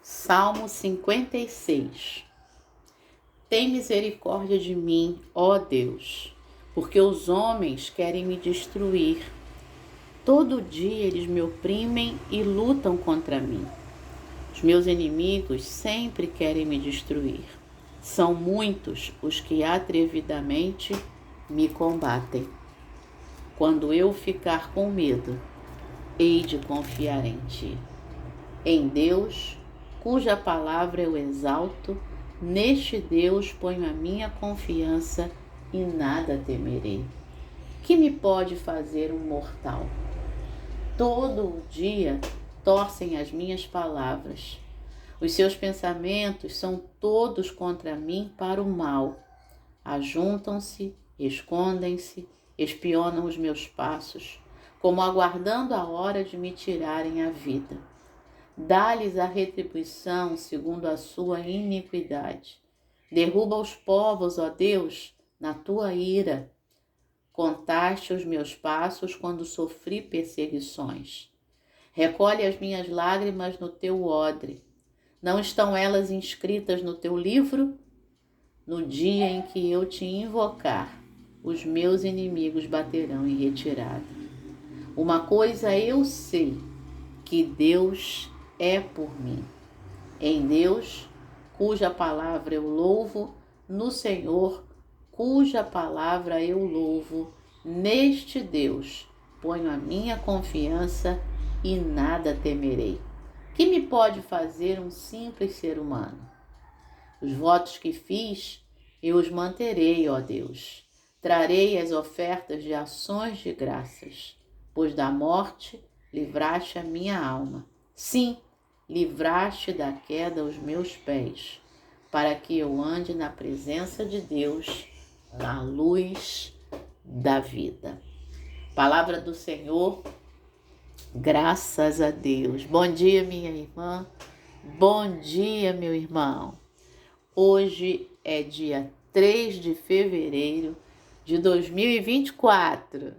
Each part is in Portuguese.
Salmo 56. Tem misericórdia de mim, ó Deus, porque os homens querem me destruir. Todo dia eles me oprimem e lutam contra mim. Os meus inimigos sempre querem me destruir. São muitos os que atrevidamente me combatem. Quando eu ficar com medo, hei de confiar em ti. Em Deus, cuja palavra eu exalto, neste Deus ponho a minha confiança e nada temerei. Que me pode fazer um mortal? Todo o dia torcem as minhas palavras. Os seus pensamentos são todos contra mim para o mal. Ajuntam-se, escondem-se, espionam os meus passos, como aguardando a hora de me tirarem a vida. Dá-lhes a retribuição segundo a sua iniquidade. Derruba os povos, ó Deus, na tua ira. Contaste os meus passos quando sofri perseguições. Recolhe as minhas lágrimas no teu odre. Não estão elas inscritas no teu livro? No dia em que eu te invocar, os meus inimigos baterão em retirada. Uma coisa eu sei, que Deus é por mim. Em Deus, cuja palavra eu louvo, no Senhor, cuja palavra eu louvo, neste Deus ponho a minha confiança e nada temerei. Que me pode fazer um simples ser humano? Os votos que fiz, eu os manterei, ó Deus. Trarei as ofertas de ações de graças, pois da morte livraste a minha alma. Sim, livraste da queda os meus pés, para que eu ande na presença de Deus, na luz da vida. Palavra do Senhor, graças a Deus. Bom dia, minha irmã. Bom dia, meu irmão. Hoje é dia 3 de fevereiro de 2024.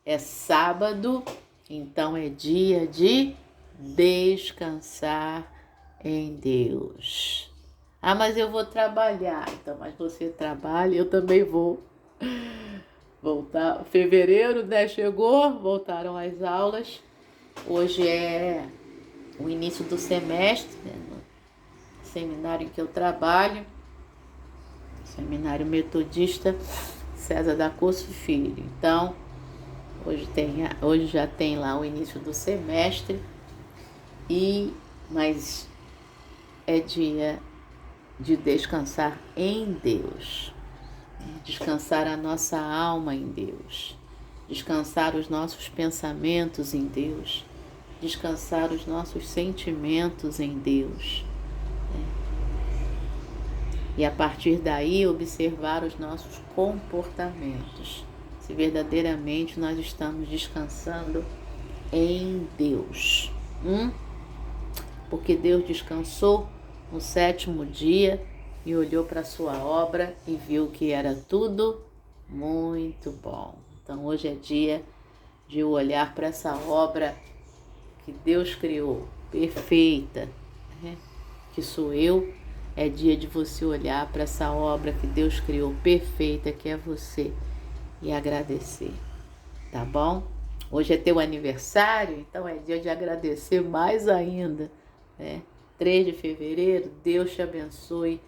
É sábado, então é dia de descansar em Deus. Ah, mas eu vou trabalhar. Então, mas você trabalha, eu também vou voltar. Fevereiro, né, chegou, voltaram as aulas. Hoje é o início do semestre, né, no seminário em que eu trabalho, Seminário Metodista César da Costa Filho. Então, hoje já tem lá o início do semestre, mas é dia de descansar em Deus, descansar a nossa alma em Deus, descansar os nossos pensamentos em Deus, descansar os nossos sentimentos em Deus. E a partir daí observar os nossos comportamentos, se verdadeiramente nós estamos descansando em Deus. Porque Deus descansou no 7º dia e olhou para a sua obra e viu que era tudo muito bom. Então hoje é dia de eu olhar para essa obra que Deus criou, perfeita, né? Que sou eu. É dia de você olhar para essa obra que Deus criou, perfeita, que é você, e agradecer, tá bom? Hoje é teu aniversário, então é dia de agradecer mais ainda, né? 3 de fevereiro, Deus te abençoe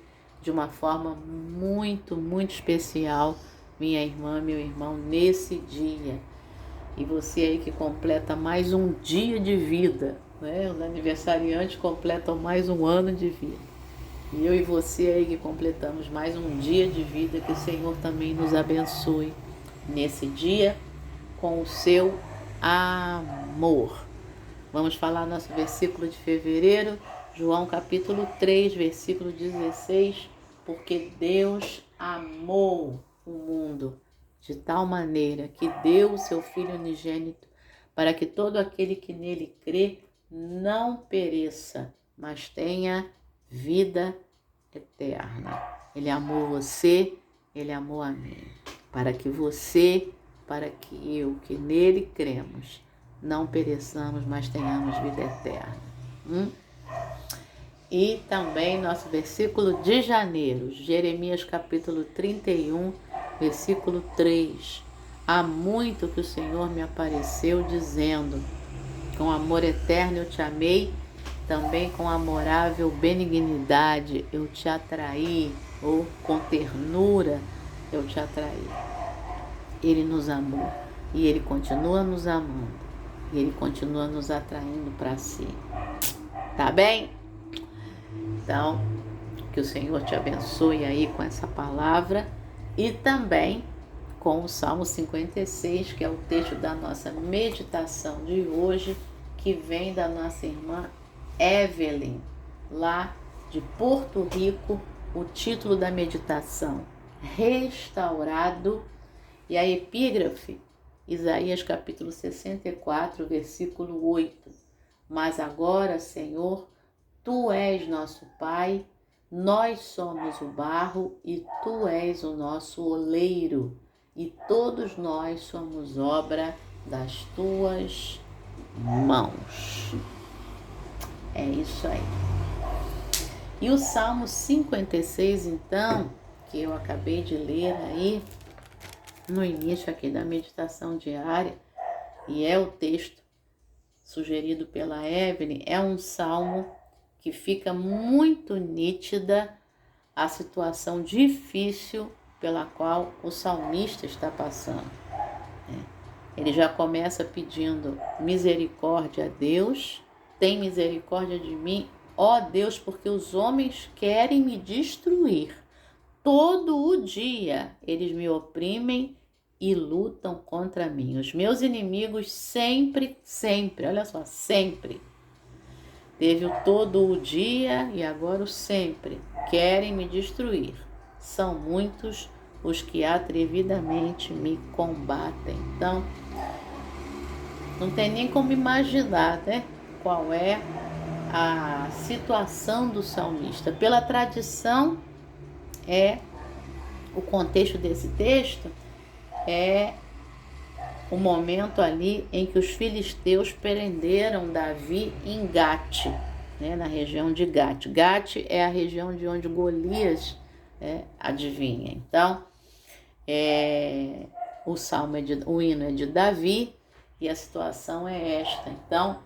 de uma forma muito, muito especial, minha irmã, meu irmão, nesse dia. E você aí que completa mais um dia de vida, né? Os aniversariantes completam mais um ano de vida. E eu e você aí que completamos mais um dia de vida, que o Senhor também nos abençoe nesse dia com o seu amor. Vamos falar nosso versículo de fevereiro, João capítulo 3, versículo 16. Porque Deus amou o mundo de tal maneira que deu o seu Filho unigênito, para que todo aquele que nele crê não pereça, mas tenha vida eterna. Ele amou você, ele amou a mim, para que você, para que eu, que nele cremos, não pereçamos, mas tenhamos vida eterna. E também nosso versículo de janeiro, Jeremias capítulo 31, versículo 3. Há muito que o Senhor me apareceu dizendo: com amor eterno eu te amei, também com amorável benignidade eu te atraí, ou com ternura eu te atraí. Ele nos amou e Ele continua nos amando e Ele continua nos atraindo para si. Tá bem? Então, que o Senhor te abençoe aí com essa palavra e também com o Salmo 56, que é o texto da nossa meditação de hoje, que vem da nossa irmã Evelyn, lá de Porto Rico. O título da meditação: Restaurado, e a epígrafe, Isaías capítulo 64, versículo 8. Mas agora, Senhor, Tu és nosso Pai, nós somos o barro e Tu és o nosso oleiro, e todos nós somos obra das Tuas mãos. É isso aí. E o Salmo 56, então, que eu acabei de ler aí, no início aqui da meditação diária, e é o texto sugerido pela Evelyn, é um salmo que fica muito nítida a situação difícil pela qual o salmista está passando. Ele já começa pedindo misericórdia a Deus: tem misericórdia de mim, ó Deus, porque os homens querem me destruir. Todo o dia eles me oprimem e lutam contra mim. Os meus inimigos sempre, olha só, sempre. Teve o todo o dia e agora o sempre. Querem me destruir. São muitos os que atrevidamente me combatem. Então, não tem nem como imaginar, né, qual é a situação do salmista. Pela tradição, o contexto desse texto é o momento ali em que os filisteus prenderam Davi em Gate, né, na região de Gate. Gate é a região de onde Golias adivinha. Então, o hino é de Davi e a situação é esta. Então,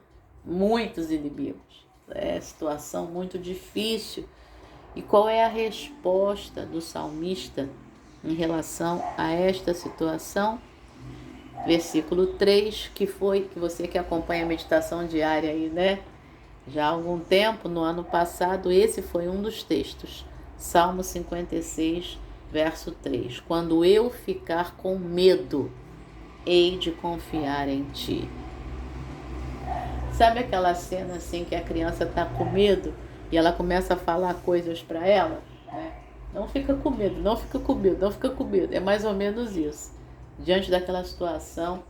muitos inimigos. É situação muito difícil. E qual é a resposta do salmista em relação a esta situação? Versículo 3, que você que acompanha a meditação diária aí, né? Já há algum tempo, no ano passado, esse foi um dos textos. Salmo 56, verso 3. Quando eu ficar com medo, hei de confiar em Ti. Sabe aquela cena assim que a criança está com medo e ela começa a falar coisas para ela? Né? Não fica com medo, não fica com medo, não fica com medo. É mais ou menos isso. Diante daquela situação,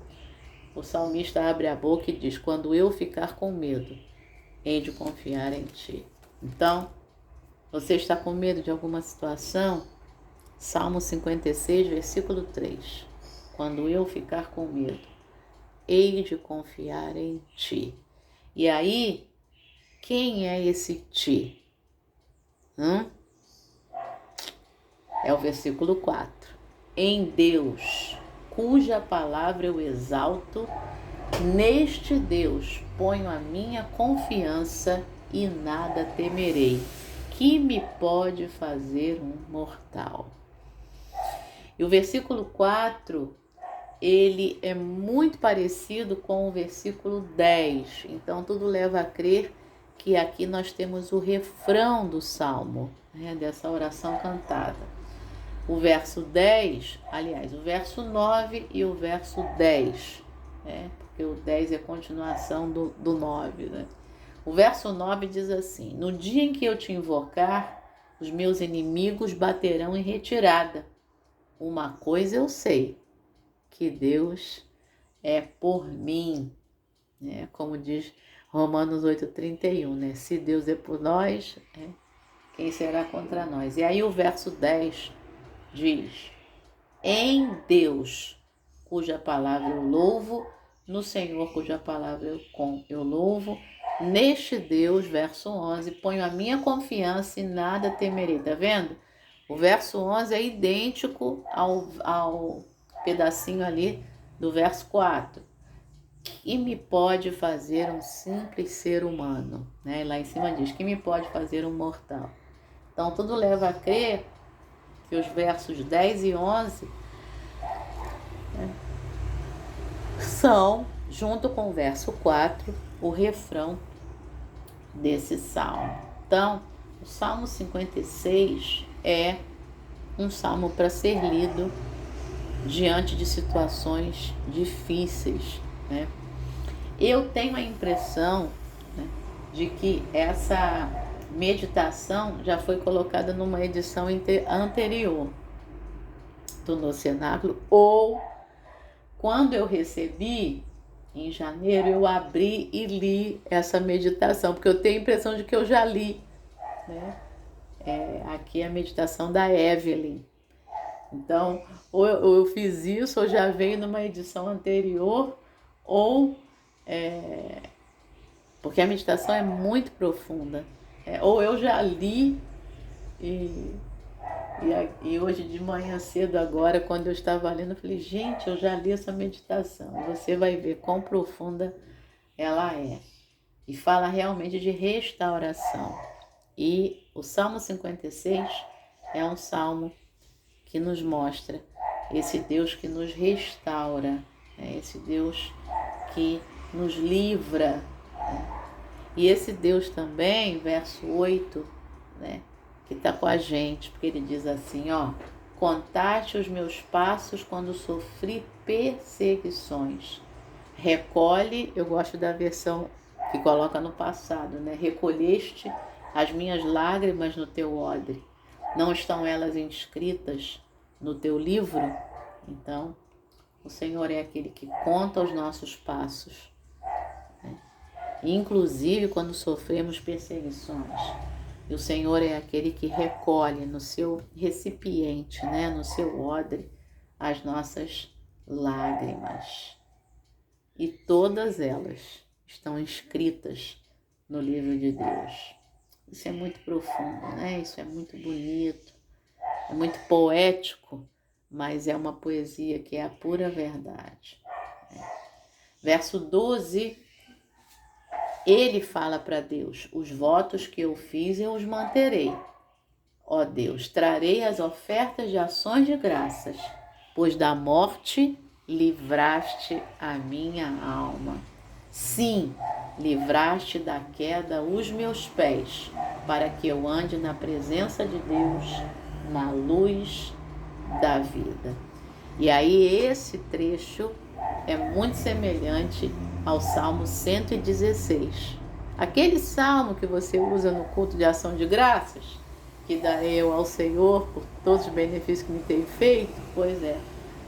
o salmista abre a boca e diz: quando eu ficar com medo, hei de confiar em Ti. Então, você está com medo de alguma situação? Salmo 56, versículo 3. Quando eu ficar com medo, hei de confiar em Ti. E aí, quem é esse Ti? É o versículo 4. Em Deus, cuja palavra eu exalto, neste Deus ponho a minha confiança e nada temerei. Que me pode fazer um mortal? E o versículo 4, ele é muito parecido com o versículo 10. Então, tudo leva a crer que aqui nós temos o refrão do Salmo, né, dessa oração cantada. O verso 10, aliás, o verso 9 e o verso 10, né? Porque o 10 é a continuação do 9, né? O verso 9 diz assim: no dia em que eu te invocar, os meus inimigos baterão em retirada. Uma coisa eu sei, que Deus é por mim, né? Como diz Romanos 8,31, né? Se Deus é por nós, quem será contra nós? E aí o verso 10 diz: em Deus, cuja palavra eu louvo, no Senhor, cuja palavra eu louvo, Neste Deus, verso 11, ponho a minha confiança e nada temerei. Tá vendo? O verso 11 é idêntico ao pedacinho ali do verso 4. Que me pode fazer um simples ser humano? Né? Lá em cima diz, que me pode fazer um mortal? Então, tudo leva a crer que os versos 10 e 11 são, junto com o verso 4, o refrão desse salmo. Então, o Salmo 56 é um salmo para ser lido diante de situações difíceis, né? Eu tenho a impressão, né, de que essa meditação já foi colocada numa edição anterior do No Cenáculo, ou quando eu recebi, em janeiro, eu abri e li essa meditação, porque eu tenho a impressão de que eu já li, né? Aqui é a meditação da Evelyn. Então, ou eu fiz isso, ou já veio numa edição anterior, ou porque a meditação é muito profunda. Ou eu já li e hoje de manhã cedo agora, quando eu estava lendo, eu falei, gente, eu já li essa meditação. E você vai ver quão profunda ela é. E fala realmente de restauração. E o Salmo 56 é um salmo que nos mostra esse Deus que nos restaura, né? Esse Deus que nos livra, né? E esse Deus também, verso 8, né, que está com a gente, porque ele diz assim, ó, contaste os meus passos quando sofri perseguições. Recolhe, eu gosto da versão que coloca no passado, né? Recolheste as minhas lágrimas no teu odre. Não estão elas inscritas no teu livro? Então, o Senhor é aquele que conta os nossos passos, né? Inclusive quando sofremos perseguições. E o Senhor é aquele que recolhe no seu recipiente, né? No seu odre, as nossas lágrimas. E todas elas estão inscritas no livro de Deus. Isso é muito profundo, né? Isso é muito bonito, é muito poético, mas é uma poesia que é a pura verdade. Verso 12, ele fala para Deus, os votos que eu fiz eu os manterei. Ó Deus, trarei as ofertas de ações de graças, pois da morte livraste a minha alma. Sim, livraste da queda os meus pés, para que eu ande na presença de Deus, na luz da vida. E aí esse trecho é muito semelhante ao Salmo 116. Aquele salmo que você usa no culto de ação de graças, que darei eu ao Senhor por todos os benefícios que me tem feito, pois é,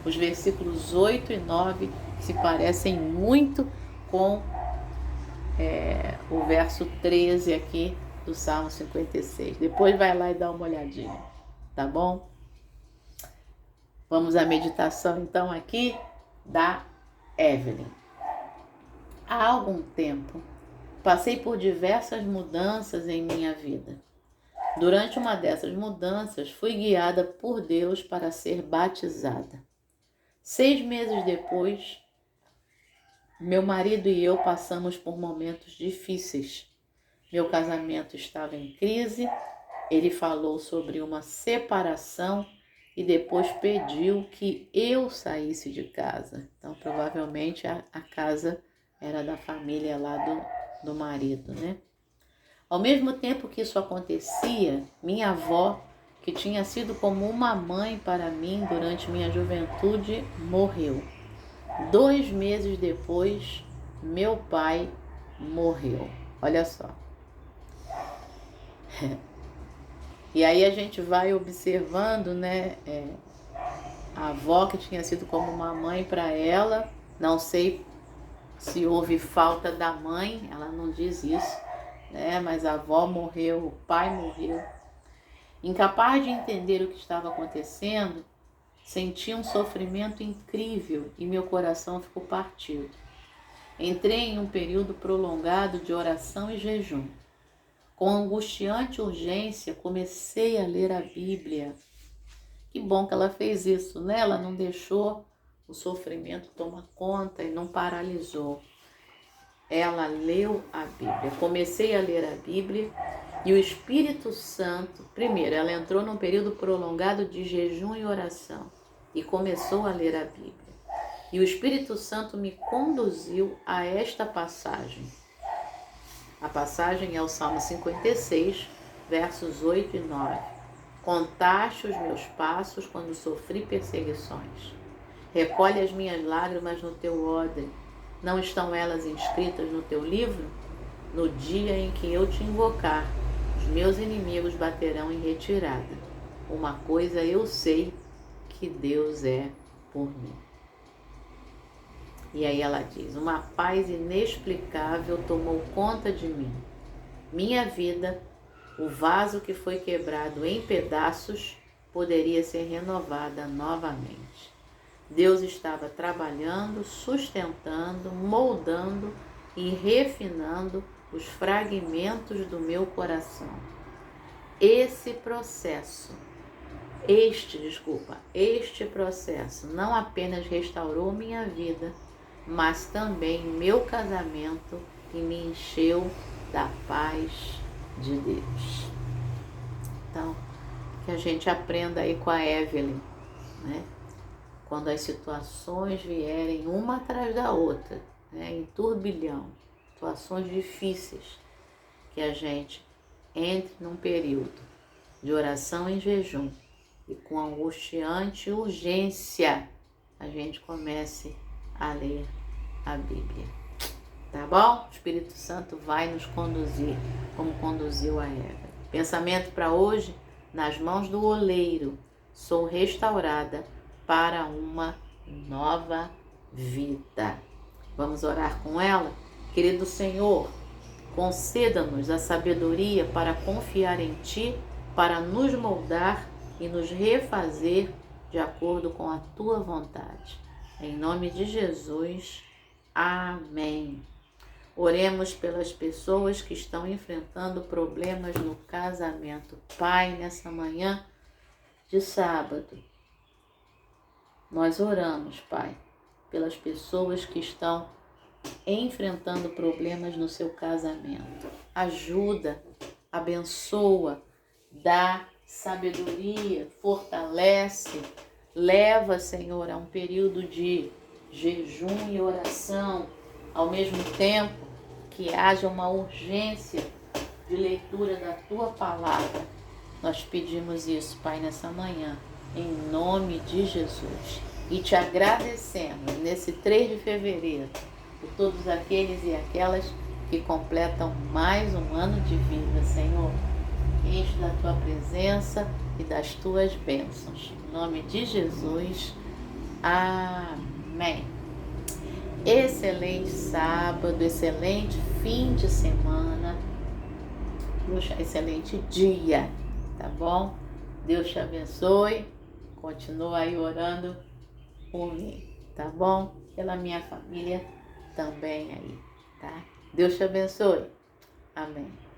os versículos 8 e 9 se parecem muito com o verso 13 aqui do Salmo 56. Depois vai lá e dá uma olhadinha, tá bom? Vamos à meditação então aqui da Evelyn. Há algum tempo, passei por diversas mudanças em minha vida. Durante uma dessas mudanças, fui guiada por Deus para ser batizada. 6 meses depois, meu marido e eu passamos por momentos difíceis. Meu casamento estava em crise, ele falou sobre uma separação e depois pediu que eu saísse de casa. Então, provavelmente a casa era da família lá do marido, né? Ao mesmo tempo que isso acontecia, minha avó, que tinha sido como uma mãe para mim durante minha juventude, morreu. 2 meses depois, meu pai morreu. Olha só. E aí a gente vai observando, né? A avó que tinha sido como uma mãe para ela, não sei se houve falta da mãe, ela não diz isso, né? Mas a avó morreu, o pai morreu. Incapaz de entender o que estava acontecendo, senti um sofrimento incrível e meu coração ficou partido. Entrei em um período prolongado de oração e jejum. Com angustiante urgência, comecei a ler a Bíblia. Que bom que ela fez isso, né? Ela não deixou o sofrimento tomar conta e não paralisou. Ela leu a Bíblia. Comecei a ler a Bíblia e o Espírito Santo, primeiro, ela entrou num período prolongado de jejum e oração e começou a ler a Bíblia. E o Espírito Santo me conduziu a esta passagem. A passagem é o Salmo 56, versos 8 e 9. Contaste os meus passos quando sofri perseguições. Recolhe as minhas lágrimas no teu odre. Não estão elas inscritas no teu livro? No dia em que eu te invocar, os meus inimigos baterão em retirada. Uma coisa eu sei, que Deus é por mim. E aí ela diz, uma paz inexplicável tomou conta de mim. Minha vida, o vaso que foi quebrado em pedaços, poderia ser renovada novamente. Deus estava trabalhando, sustentando, moldando e refinando os fragmentos do meu coração. Este processo não apenas restaurou minha vida, mas também meu casamento e me encheu da paz de Deus. Então, que a gente aprenda aí com a Evelyn, né? Quando as situações vierem uma atrás da outra, né? Em turbilhão, situações difíceis, que a gente entre num período de oração em jejum e com angustiante urgência a gente comece a ler a Bíblia. Tá bom? O Espírito Santo vai nos conduzir, como conduziu a Eva. Pensamento para hoje, nas mãos do oleiro, sou restaurada para uma nova vida. Vamos orar com ela? Querido Senhor, conceda-nos a sabedoria para confiar em Ti, para nos moldar e nos refazer de acordo com a Tua vontade. Em nome de Jesus, amém. Oremos pelas pessoas que estão enfrentando problemas no casamento. Pai, nessa manhã de sábado, nós oramos, Pai, pelas pessoas que estão enfrentando problemas no seu casamento. Ajuda, abençoa, dá sabedoria, fortalece, leva, Senhor, a um período de jejum e oração, ao mesmo tempo que haja uma urgência de leitura da Tua palavra. Nós pedimos isso, Pai, nessa manhã, em nome de Jesus. E te agradecemos nesse 3 de fevereiro por todos aqueles e aquelas que completam mais um ano de vida, Senhor. Enche da Tua presença e das Tuas bênçãos. Em nome de Jesus, amém. Excelente sábado, excelente fim de semana, excelente dia, tá bom? Deus te abençoe, continua aí orando por mim, tá bom? Pela minha família também aí, tá? Deus te abençoe, amém.